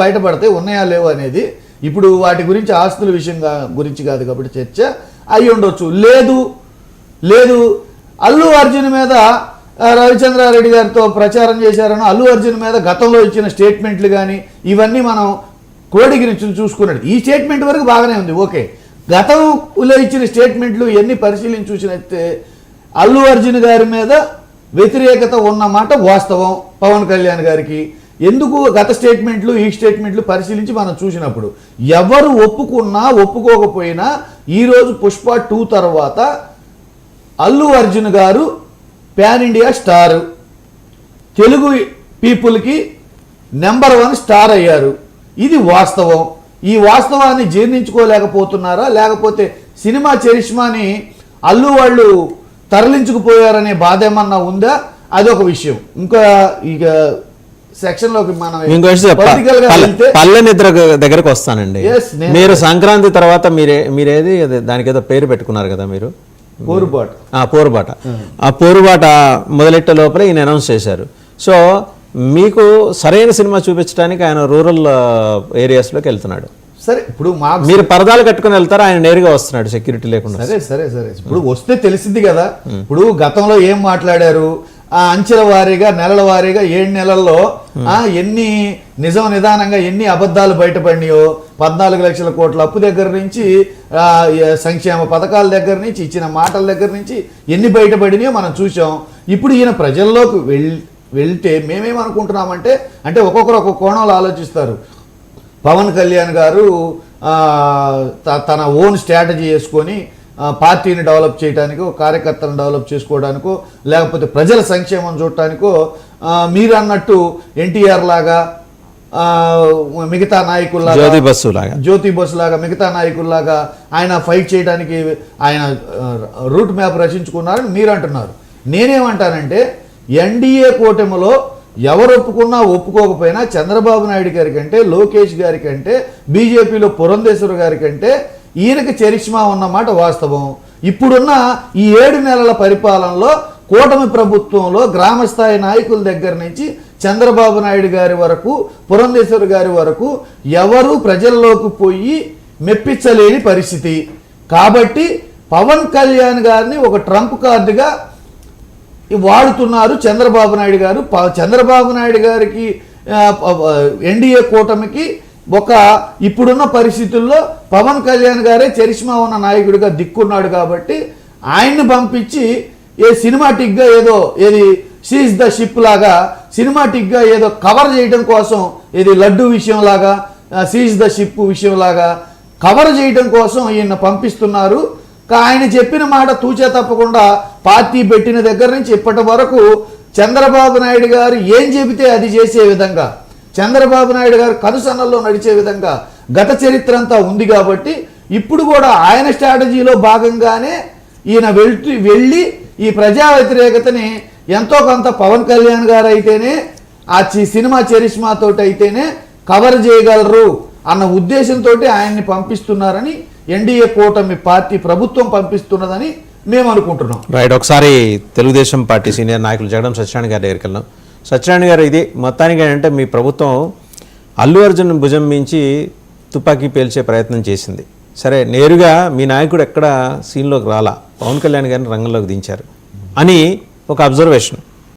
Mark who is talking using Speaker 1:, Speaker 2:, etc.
Speaker 1: బయటపడితే ఉన్నాయా లేవు అనేది ఇప్పుడు వాటి గురించి ఆస్తుల విషయం గురించి కాదు కాబట్టి చర్చ అయి ఉండొచ్చు. లేదు అల్లు అర్జున్ మీద రవిచంద్రారెడ్డి గారితో ప్రచారం చేశారని అల్లు అర్జున్ మీద గతంలో ఇచ్చిన స్టేట్మెంట్లు కానీ ఇవన్నీ మనం క్రోడీకరించి చూసుకున్నట్టు ఈ స్టేట్మెంట్ వరకు బాగానే ఉంది. ఓకే, గతంలో ఇచ్చిన స్టేట్మెంట్లు ఎన్ని పరిశీలించి చూసినట్టే అల్లు అర్జున్ గారి మీద వ్యతిరేకత ఉన్నమాట వాస్తవం. పవన్ కళ్యాణ్ గారికి ఎందుకు గత స్టేట్మెంట్లు ఈ స్టేట్మెంట్లు పరిశీలించి మనం చూసినప్పుడు ఎవరు ఒప్పుకున్నా ఒప్పుకోకపోయినా ఈరోజు పుష్ప 2 తర్వాత అల్లు అర్జున్ గారు పాన్ ఇండియా స్టార్, తెలుగు పీపుల్కి నెంబర్ 1 స్టార్ అయ్యారు. ఇది వాస్తవం. ఈ వాస్తవాన్ని జీర్ణించుకోలేకపోతున్నారా లేకపోతే సినిమా చరిష్మాని అల్లు వాళ్ళు తరలించుకుపోయారనే బాధ ఏమన్నా ఉందా అదొక విషయం. ఇంకా ఇక సెక్షన్ లోకి మనం
Speaker 2: పల్లె నిద్ర దగ్గరకు వస్తానండి. మీరు సంక్రాంతి తర్వాత మీరేది దానికి ఏదో పేరు పెట్టుకున్నారు కదా మీరు, పోరుబాట. ఆ పోరుబాట మొదలెట్టే లోపల ఈయన అనౌన్స్ చేశారు. సో మీకు సరైన సినిమా చూపించడానికి ఆయన రూరల్ ఏరియాస్లోకి వెళ్తున్నాడు.
Speaker 1: సరే, ఇప్పుడు
Speaker 2: మీరు పరదాలు కట్టుకుని వెళ్తారు, ఆయన నేరుగా వస్తున్నాడు సెక్యూరిటీ లేకుండా.
Speaker 1: సరే ఇప్పుడు వస్తే తెలిసింది కదా. ఇప్పుడు గతంలో ఏం మాట్లాడారు, ఆ అంచెల వారీగా నెలల వారీగా 7 నెలల్లో ఎన్ని నిజం నిదానంగా ఎన్ని అబద్ధాలు బయటపడినాయో, 14 లక్షల కోట్ల అప్పు దగ్గర నుంచి సంక్షేమ పథకాల దగ్గర నుంచి ఇచ్చిన మాటల దగ్గర నుంచి ఎన్ని బయటపడినాయో మనం చూసాం. ఇప్పుడు ఈయన ప్రజల్లోకి వెళ్తే మేమేమనుకుంటున్నామంటే అంటే ఒక్కొక్కరు ఒక్కొక్క కోణంలో ఆలోచిస్తారు. పవన్ కళ్యాణ్ గారు తన ఓన్ స్ట్రాటజీ వేసుకొని పార్టీని డెవలప్ చేయడానికో, కార్యకర్తలను డెవలప్ చేసుకోవడానికో, లేకపోతే ప్రజల సంక్షేమం చూడటానికో మీరు అన్నట్టు ఎన్టీఆర్ లాగా మిగతా నాయకుల్లాగా జ్యోతి బస్సు లాగా మిగతా నాయకుల్లాగా ఆయన ఫైట్ చేయడానికి ఆయన రూట్ మ్యాప్ రచించుకున్నారని మీరు అంటున్నారు. నేనేమంటానంటే ఎన్డీఏ కూటమిలో ఎవరు ఒప్పుకున్నా ఒప్పుకోకపోయినా చంద్రబాబు నాయుడు గారి కంటే, లోకేష్ గారి కంటే, బీజేపీలో పురంధేశ్వర్ గారి కంటే ఈయనకి చరిష్మా ఉన్నమాట వాస్తవం. ఇప్పుడున్న ఈ 7 నెలల పరిపాలనలో కూటమి ప్రభుత్వంలో గ్రామస్థాయి నాయకుల దగ్గర నుంచి చంద్రబాబు నాయుడు గారి వరకు, పురంధేశ్వర్ గారి వరకు ఎవరు ప్రజల్లోకి పోయి మెప్పించలేని పరిస్థితి. కాబట్టి పవన్ కళ్యాణ్ గారిని ఒక ట్రంప్ కార్డుగా వాడుతున్నారు చంద్రబాబు నాయుడు గారు. చంద్రబాబు నాయుడు గారికి ఎన్డీఏ కూటమికి ఒక ఇప్పుడున్న పరిస్థితుల్లో పవన్ కళ్యాణ్ గారే చరిష్మా ఉన్న నాయకుడిగా దిక్కున్నాడు. కాబట్టి ఆయన్ని పంపించి సినిమాటిక్గా ఏది సీజ్ ద షిప్ లాగా సినిమాటిక్గా ఏదో కవర్ చేయడం కోసం, ఇది లడ్డు విషయం లాగా సీజ్ ద షిప్ విషయం లాగా కవర్ చేయడం కోసం ఈయన పంపిస్తున్నారు. ఆయన చెప్పిన మాట తూచే తప్పకుండా పార్టీ పెట్టిన దగ్గర నుంచి ఇప్పటి వరకు చంద్రబాబు నాయుడు గారు ఏం చెబితే అది చేసే విధంగా, చంద్రబాబు నాయుడు గారు కనుసన్నల్లో నడిచే విధంగా గత చరిత్ర అంతా ఉంది. కాబట్టి ఇప్పుడు కూడా ఆయన స్ట్రాటజీలో భాగంగానే ఈయన వెళ్ళి ఈ ప్రజా వ్యతిరేకతని ఎంతో కొంత పవన్ కళ్యాణ్ గారు అయితేనే ఆ సినిమా చరిష్మాతోటి అయితేనే కవర్ చేయగలరు అన్న ఉద్దేశంతో ఆయన్ని పంపిస్తున్నారని ఎన్డీఏ కూటమి పార్టీ ప్రభుత్వం పంపిస్తున్నదని మేము అనుకుంటున్నాం.
Speaker 2: రైట్, ఒకసారి తెలుగుదేశం పార్టీ సీనియర్ నాయకులు జగడం సత్యనారాయణ గారి దగ్గరికి వెళ్దాం. సత్యనారాయణ గారు, ఇది మొత్తానికి ఏంటంటే మీ ప్రభుత్వం అల్లు అర్జున్ భుజం మించి తుపాకీ పేల్చే ప్రయత్నం చేసింది. సరే, నేరుగా మీ నాయకుడు ఎక్కడ సీన్లోకి రాలా, పవన్ కళ్యాణ్ గారిని రంగంలోకి దించారు అని ఒక అబ్జర్వేషన్.